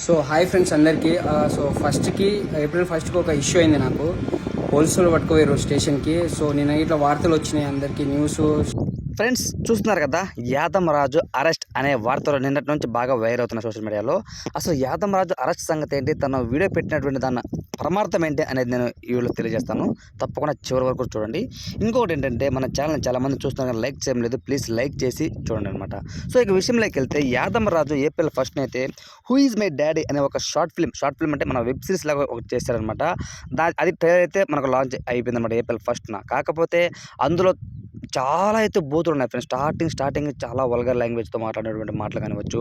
So hi friends అందరికీ so April ఫస్ట్కి ఒక ఇష్యూ అయింది నాకు. పోలీసులు పట్టుకుపోయారు స్టేషన్కి. సో నేను ఇట్లా వార్తలు వచ్చినాయి అందరికీ న్యూస్. ఫ్రెండ్స్ చూస్తున్నారు కదా, యాదం రాజు అరెస్ట్ అనే వార్తలు నిన్నటి నుంచి బాగా వైరల్ అవుతున్న సోషల్ మీడియాలో. అసలు యాదం రాజు అరెస్ట్ సంగతి ఏంటి, తన వీడియో పెట్టినటువంటి దాని పరమార్థం ఏంటి అనేది నేను ఈ వీడియోలో తెలియజేస్తాను. తప్పకుండా చివరి వరకు చూడండి. ఇంకొకటి ఏంటంటే, మన ఛానల్ చాలామంది చూస్తున్నారు కానీ లైక్ చేయడం లేదు. ప్లీజ్ లైక్ చేసి చూడండి అనమాట. సో ఇక విషయంలోకి వెళ్తే, యాదం రాజు ఏప్రిల్ 1 అయితే హూ ఈజ్ మై డాడీ అనే ఒక షార్ట్ ఫిల్మ్ అంటే మన వెబ్ సిరీస్ లాగా ఒకటి చేశారనమాట. అది ట్రైలర్ అయితే మనకు లాంచ్ అయిపోయింది అనమాట ఏప్రిల్ 1న. కాకపోతే అందులో చాలా అయితే బూతులు ఉన్నాయి ఫ్రెండ్స్. స్టార్టింగ్ చాలా వల్గర్ లాంగ్వేజ్తో మాట్లాడినటువంటి మాటలు కానివచ్చు.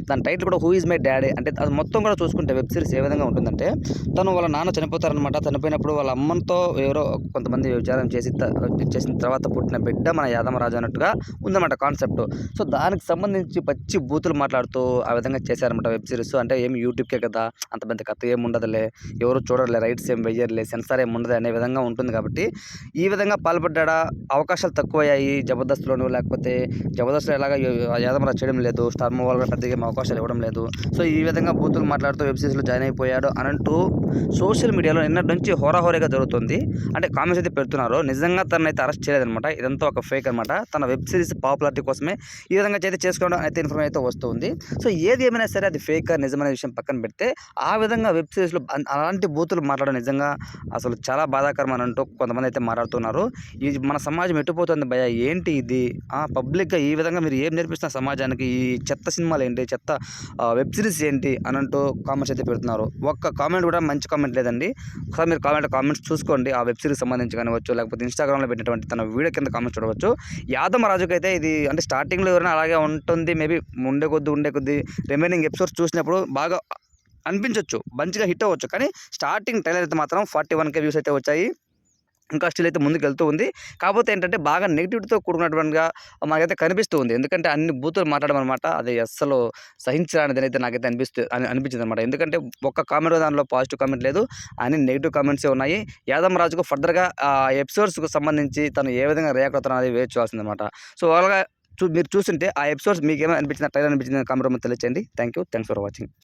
దాని టైటిల్ కూడా హూ ఈజ్ మై డాడీ అంటే అది మొత్తం కూడా చూసుకుంటే వెబ్ సిరీస్ ఏ విధంగా ఉంటుందంటే, తను వాళ్ళ నాన్న చనిపోతారనమాట. చనిపోయినప్పుడు వాళ్ళ అమ్మతో ఎవరో కొంతమంది విచారం చేసిన తర్వాత పుట్టిన బిడ్డ మన యాదమరాజు అన్నట్టుగా ఉందన్నమాట కాన్సెప్ట్. సో దానికి సంబంధించి పచ్చి బూతులు మాట్లాడుతూ ఆ విధంగా చేశారనమాట వెబ్ సిరీస్. అంటే ఏమి యూట్యూబ్కే కదా, అంత పెద్ద కథ ఏమి ఉండదులే, ఎవరు చూడలే, రైట్స్ ఏం వెయ్యర్లే, సెన్సార్ ఏమి ఉండదు అనే విధంగా ఉంటుంది. కాబట్టి ఈ విధంగా పాల్పడ్డా అవకాశాలు తక్కువయ్యాయి జబర్దస్త్లోనూ. లేకపోతే జబర్దస్త్లో ఎలాగ యాదమరాజు చేయడం లేదు, స్టార్ వాళ్ళు పెద్దగా అవకాశాలు ఇవ్వడం లేదు. సో ఈ విధంగా బూతులు మాట్లాడుతూ వెబ్ సిరీస్లో జాయిన్ అయిపోయాడు అనంటూ సోషల్ మీడియాలో నిన్నటి నుంచి హోరాహోరీగా జరుగుతుంది. అంటే కామెంట్స్ అయితే పెడుతున్నారు. నిజంగా తనైతే అరెస్ట్ చేయలేదనమాట. ఇదంతా ఒక ఫేక్ అనమాట. తన వెబ్ సిరీస్ పాపులారిటీ కోసమే ఈ విధంగా అయితే చేసుకోవడం అయితే ఇన్ఫర్మేషన్ అయితే వస్తుంది. సో ఏది ఏమైనా సరే అది ఫేక్ నిజమైన విషయం పక్కన పెడితే, ఆ విధంగా వెబ్ సిరీస్లో అలాంటి బూతులు మాట్లాడడం నిజంగా అసలు చాలా బాధాకరం అని అంటూ కొంతమంది అయితే మాట్లాడుతున్నారు. ఇది మన సమాజం ఎట్టుపోతుంది భయ, ఏంటి ఇది? పబ్లిక్గా ఈ విధంగా మీరు ఏం నేర్పిస్తున్న సమాజానికి? ఈ చెత్త సినిమాలు ఏంటి, చెత్త వెబ్ సిరీస్ ఏంటి అని అంటూ కామెంట్స్ అయితే పెడుతున్నారు. ఒక్క కామెంట్ కూడా మంచి కామెంట్ లేదండి. ఒకసారి మీరు కామెంట్స్ చూసుకోండి. ఆ వెబ్ సిరీస్ సంబంధించి కానివచ్చు, లేకపోతే ఇన్స్టాగ్రామ్లో పెట్టినటువంటి తన వీడియో కింద కామెంట్స్ చూడవచ్చు. యాదమరాజుకి అయితే ఇది అంటే స్టార్టింగ్లో ఎవరైనా అలాగే ఉంటుంది, మేబీ ఉండే కొద్ది రిమైనింగ్ ఎపిసోడ్స్ చూసినప్పుడు బాగా అనిపించవచ్చు, మంచిగా హిట్ అవ్వచ్చు. కానీ స్టార్టింగ్ ట్రైలర్ అయితే మాత్రం 41K వ్యూస్ అయితే వచ్చాయి. ఇంకా స్టిల్ అయితే ముందుకు వెళ్తూ ఉంది. కాకపోతే ఏంటంటే బాగా నెగిటివిటీతో కూడుకున్నటువంటిగా మనకైతే కనిపిస్తూ ఉంది. ఎందుకంటే అన్ని బూతులు మాట్లాడడం అనమాట, అది అస్సలు సహించడానికి అయితే నాకైతే అనిపించింది అనమాట. ఎందుకంటే ఒక్క కామెంట్ దానిలో పాజిటివ్ కామెంట్ లేదు, అన్ని నెగిటివ్ కామెంట్సే ఉన్నాయి. యాదవ్ రాజుకు ఫర్దర్గా ఎపిసోడ్స్కి సంబంధించి తను ఏ విధంగా రియాక్ట్ అవుతారో అది వేచి చూడాల్సిందనమాట. సో అలాగా మీరు చూస్తుంటే ఆ ఎపిసోడ్స్ మీకు ఏమైనా అనిపించింది, ట్రైలర్ అనిపించింది కామెంట్ రూమ్లో తెలియచేయండి. Thanks for watching.